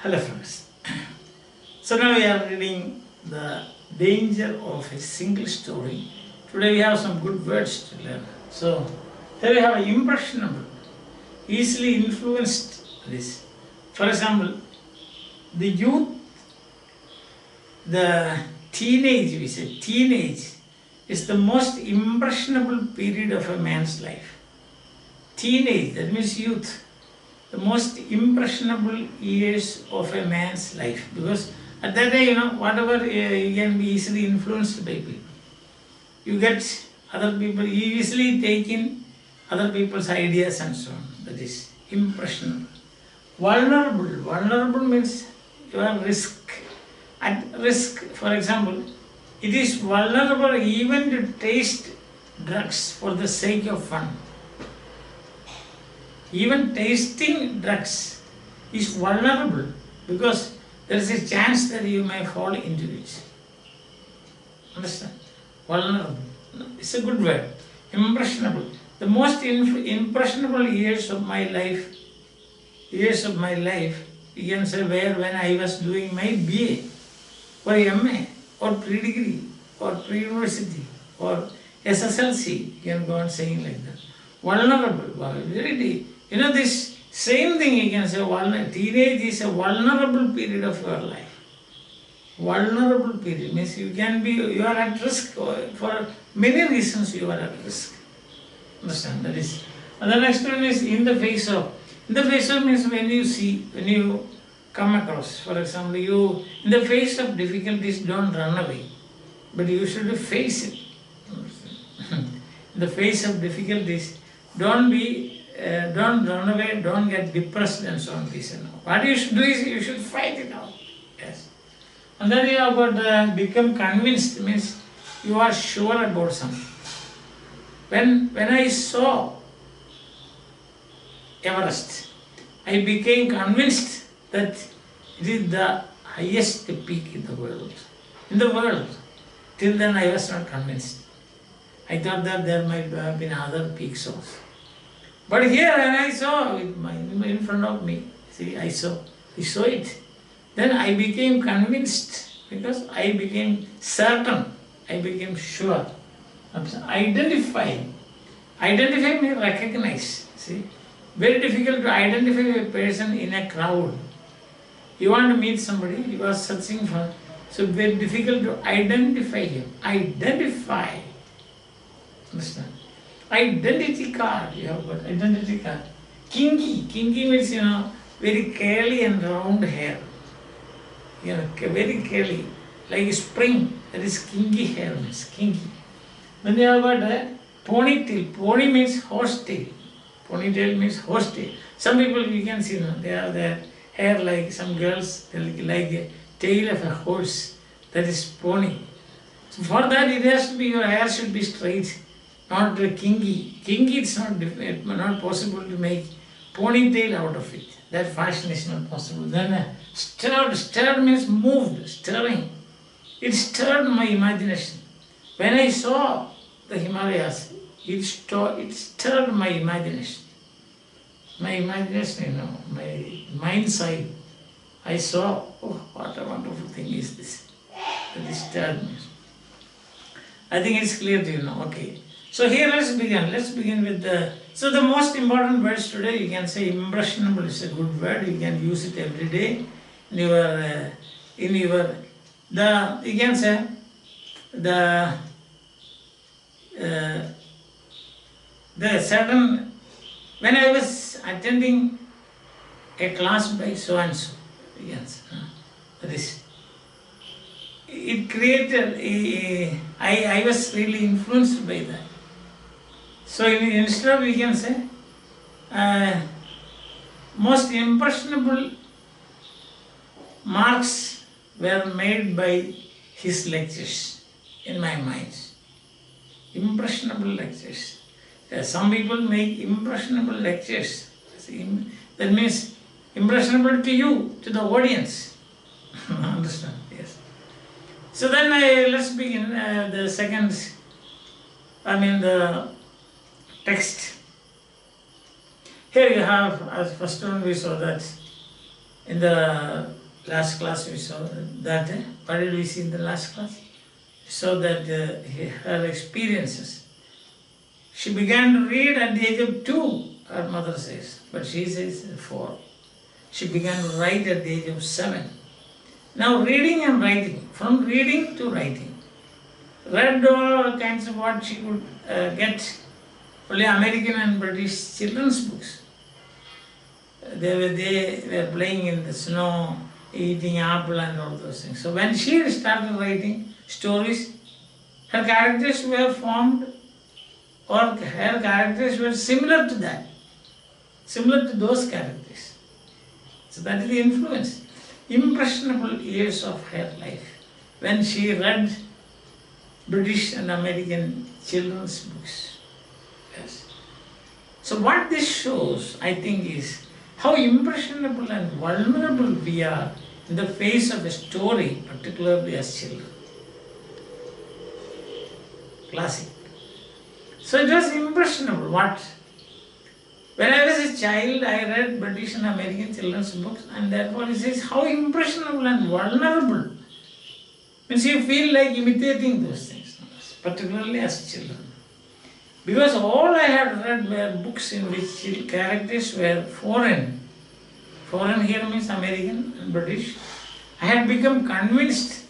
Hello friends. So now we are reading The Danger of a Single Story. Today we have some good words to learn. So here we have impressionable, easily influenced this. For example, the youth, the teenage, we say teenage is the most impressionable period of a man's life. Teenage, that means youth. The most impressionable years of a man's life, because at that day, whatever you can be easily influenced by people. You get other people, you easily take in other people's ideas and so on. That is impressionable. Vulnerable means you are at risk. For example, it is vulnerable even to taste drugs for the sake of fun. Even tasting drugs is vulnerable because there is a chance that you may fall into it. Understand? Vulnerable. It's a good word. Impressionable. The most impressionable years of my life, you can say when I was doing my BA or MA or pre-degree or pre-university or SSLC, you can go on saying like that. Vulnerable, very deep. This same thing you can say, teenage is a vulnerable period of your life. Vulnerable period means you are at risk for many reasons you are at risk. Understand? That is. And the next one is in the face of. In the face of means when you come across, for example, in the face of difficulties, don't run away, but you should face it. In the face of difficulties, don't run away, don't get depressed and so on. What you should do is you should fight it out. Yes. And then you have got become convinced, means you are sure about something. When I saw Everest, I became convinced that it is the highest peak in the world. Till then I was not convinced. I thought that there might have been other peaks also. But here when I saw it in front of me, I saw it. Then I became convinced because I became certain, I became sure. Identify means recognize. Very difficult to identify a person in a crowd. You want to meet somebody, you are searching for, so very difficult to identify him. Identify. Understand? Identity card, you have got identity card. Kinky means, very curly and round hair. Very curly, like spring, that is kinky hair means, kinky. Then you have got a ponytail. Pony means horsetail. Ponytail means horsetail. Some people you can see, they have their hair like some girls, they like a tail of a horse, that is pony. So for that it has to be, your hair should be straight. Not kinky. Kinky, it's not possible to make ponytail out of it. That fashion is not possible. Then stirred means moved, stirring. It stirred my imagination. When I saw the Himalayas, it stirred my imagination. My imagination, my mind's eye. I saw, what a wonderful thing is this. That is stirred me. I think it's clear to you now. Okay. So here let's begin with so the most important words today, you can say impressionable is a good word, you can use it every day you can say the certain, when I was attending a class by so and so, yes, that is, it created, I was really influenced by that. So instead of, we can say, most impressionable marks were made by his lectures in my mind. Impressionable lectures. Some people make impressionable lectures. That means impressionable to you, to the audience. Understand? Yes. So then let's begin the text. Here you have, as first one we saw that In the last class we saw that, what did we see in the last class? We saw that her experiences. She began to read at the age of 2, her mother says, but she says 4. She began to write at the age of 7. Now reading and writing, from reading to writing. Read all kinds of what she could get, only American and British children's books. They were playing in the snow, eating apple and all those things. So when she started writing stories, her characters were formed, or her characters were similar to that, similar to those characters. So that is the influence. Impressionable years of her life, when she read British and American children's books. Yes. So what this shows, I think, is how impressionable and vulnerable we are in the face of a story, particularly as children. Classic. So it was impressionable. What? When I was a child, I read British and American children's books, and therefore it says how impressionable and vulnerable. Means you feel like imitating those things, particularly as children. Because all I had read were books in which characters were foreign. Foreign here means American and British. I had become convinced,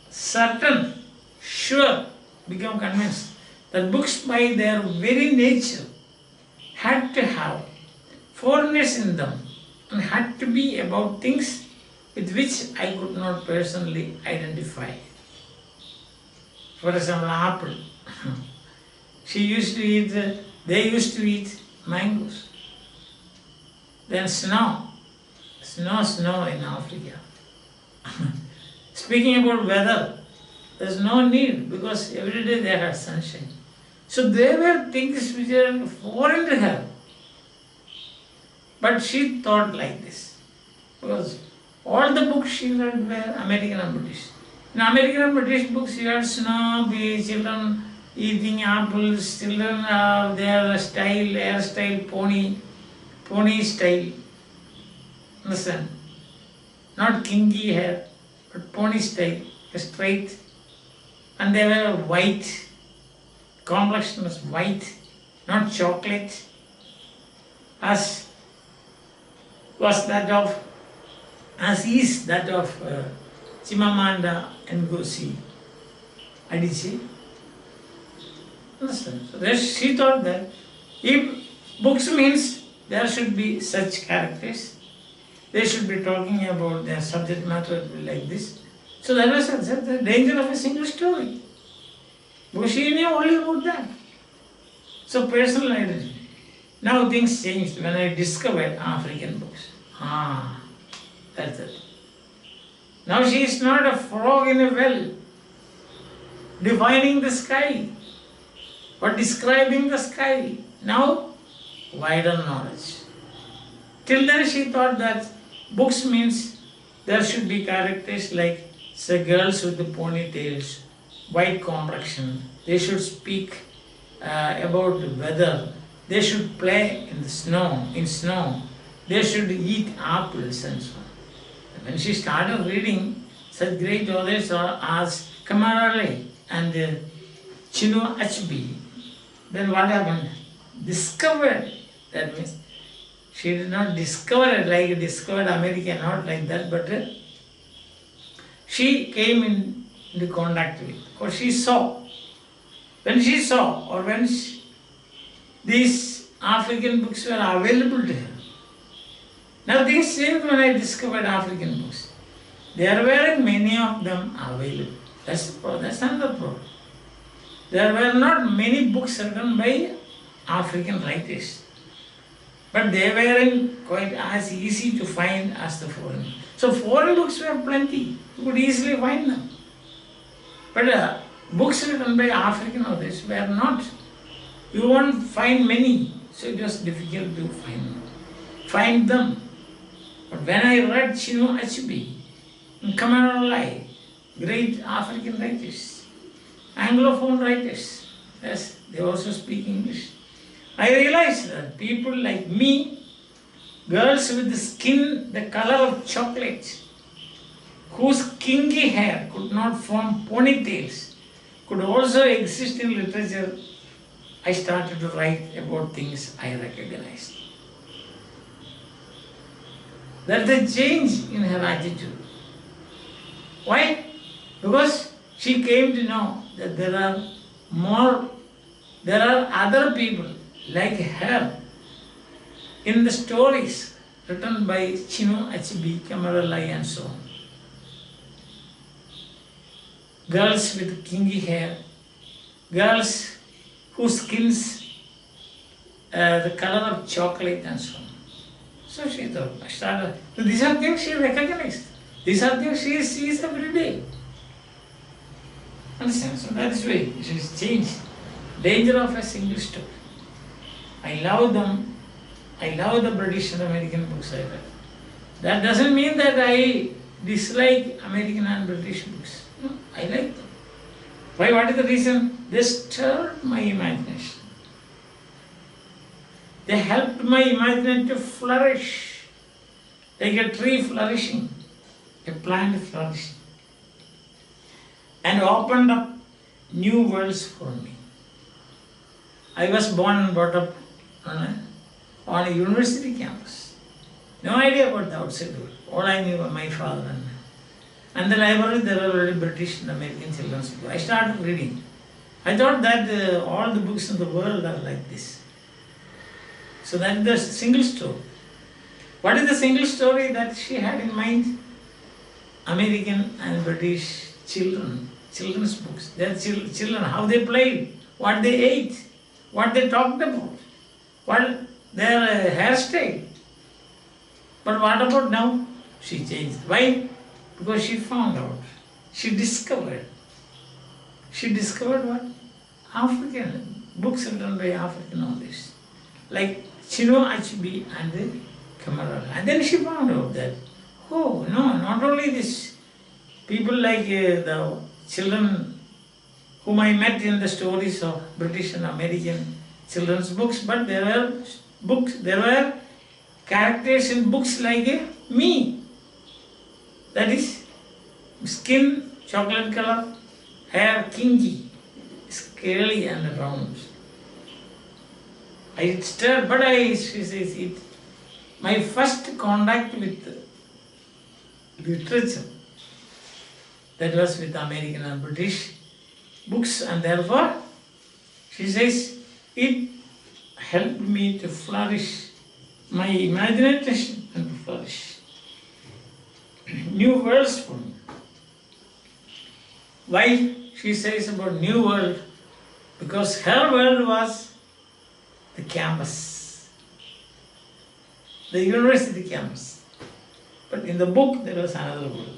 certain, sure, become convinced that books by their very nature had to have foreignness in them and had to be about things with which I could not personally identify. For example, apple. They used to eat mangoes. Then snow in Africa. Speaking about weather, there's no need because every day they had sunshine. So they were things which are foreign to her. But she thought like this. Because all the books she read were American and British. In American and British books you had snow, children eating apples, children have their style, hairstyle, pony style. Understand? Not kinky hair, but pony style, straight. And they were white. Complexion was white, not chocolate, as is that of Chimamanda Ngozi Adichie. Understand? So she thought that if books means there should be such characters, they should be talking about their subject matter like this. So that was the danger of a single story. Because she knew only about that. So personal identity. Now things changed when I discovered African books. That's it. Now she is not a frog in a well, defining the sky, but describing the sky. Now, wider knowledge. Till then she thought that books means there should be characters like, say, girls with the ponytails, white complexion. They should speak about the weather. They should play in the snow, They should eat apples and so on. When she started reading such great authors as Kamarale and Chinua Achebe, then what happened? Discovered. That means she did not discover it like discovered America, not like that, but she came into contact with, or she saw. When she saw, or when these African books were available to her. Now things changed when I discovered African books. There were many of them available. That's another problem. There were not many books written by African writers. But they weren't quite as easy to find as the foreign. So foreign books were plenty. You could easily find them. But books written by African authors were not. You won't find many. So it was difficult to find them. But when I read Chinua Achebe and Kamaralai, great African writers, Anglophone writers, yes, they also speak English. I realized that people like me girls with skin the color of chocolate, whose kinky hair could not form ponytails, could also exist in literature. I started to write about things I recognized. That's the change in her attitude. Why? Because she came to know that there are other people like her in the stories written by Chinua Achebe, Kamaralai and so on. Girls with kinky hair, girls whose skins the color of chocolate and so on. So she thought, I started. These are things she recognized. These are things she sees every day. Understand? So that is why she has changed. Danger of a single story. I love them. I love the British and American books I read. That doesn't mean that I dislike American and British books. No, I like them. Why? What is the reason? They stirred my imagination. They helped my imagination to flourish, like a tree flourishing, a plant flourishing, and opened up new worlds for me. I was born and brought up on a university campus. No idea about the outside world. All I knew was my father and the library. There were already British and American children's books. I started reading. I thought that all the books in the world are like this. So that is the single story. What is the single story that she had in mind? American and British children's books. Their children, how they played, what they ate, what they talked about, what their hairstyle. But what about now? She changed. Why? Because she found out. She discovered. She discovered what? African books written by African authors, like Chinua Achebe and the Kamaralai. And then she found out that, oh no, not only this, people like the children whom I met in the stories of British and American children's books, but there were characters in books like me. That is, skin chocolate color, hair kinky, scaly and round. I stirred, but she says it. My first contact with literature, that was with American and British books, and therefore, she says, it helped me to flourish, my imagination and to flourish. New worlds for me. Why she says about new world? Because her world was the campus, the university campus. But in the book there was another world.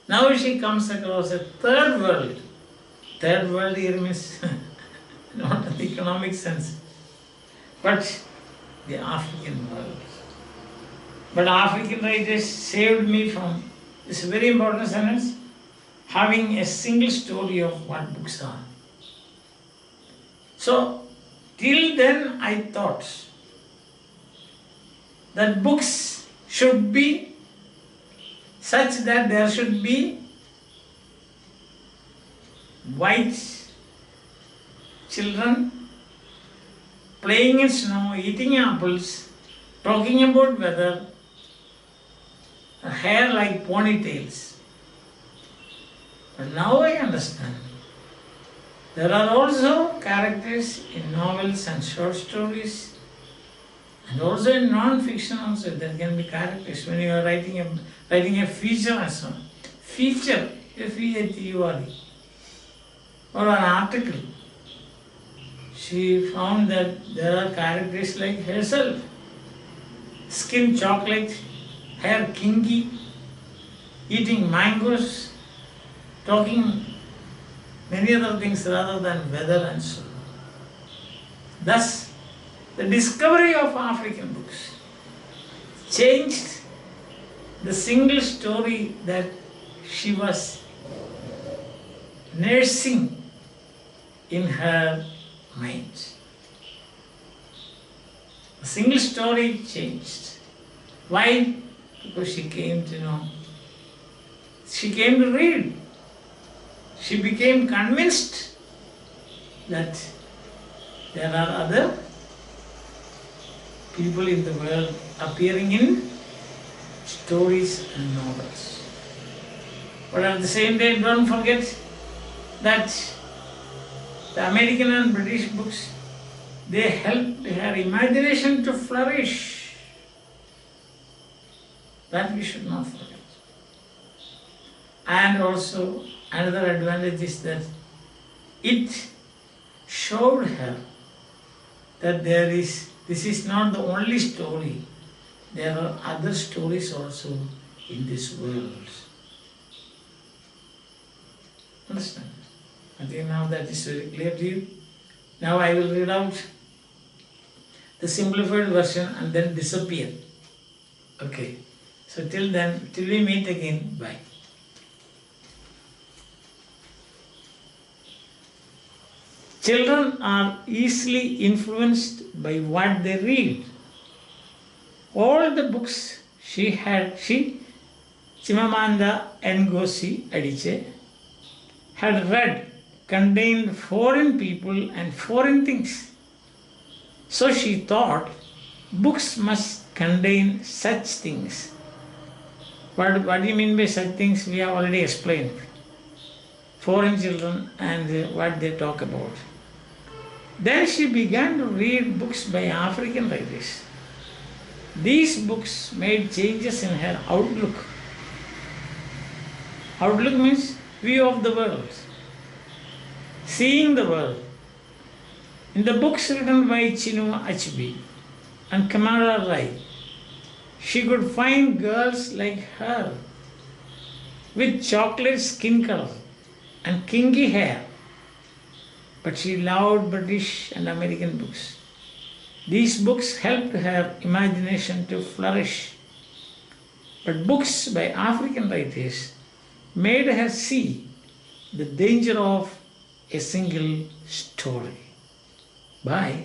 Now she comes across a third world. Third world here means not in the economic sense, but the African world. But African writers saved me from this very important sentence, having a single story of what books are. So, till then I thought that books should be such that there should be white children playing in snow, eating apples, talking about weather, hair like ponytails. But now I understand. There are also characters in novels and short stories, and also in non-fiction also there can be characters when you are writing a feature and so on. Feature, F-E-A-T-U-R-E, or an article. She found that there are characters like herself, skin chocolate, hair kinky, eating mangoes, talking many other things rather than weather and so on. Thus, the discovery of African books changed the single story that she was nursing in her mind. A single story changed. Why? Because she came to know. She came to read. She became convinced that there are other people in the world appearing in stories and novels. But at the same time, don't forget that the American and British books, they helped her imagination to flourish. That we should not forget. And also another advantage is that it showed her that this is not the only story. There are other stories also in this world. Understand? I think now that is very clear to you. Now I will read out the simplified version and then disappear. Okay. So till then, till we meet again, bye. Children are easily influenced by what they read. All the books Chimamanda Ngozi Adichie had read contained foreign people and foreign things. So she thought books must contain such things. What do you mean by such things? We have already explained. Foreign children and what they talk about. Then she began to read books by African writers. These books made changes in her outlook. Outlook means view of the world, seeing the world. In the books written by Chinua Achebe and Kamala Rai, she could find girls like her with chocolate skin color and kinky hair. But she loved British and American books. These books helped her imagination to flourish. But books by African writers made her see the danger of a single story. Bye.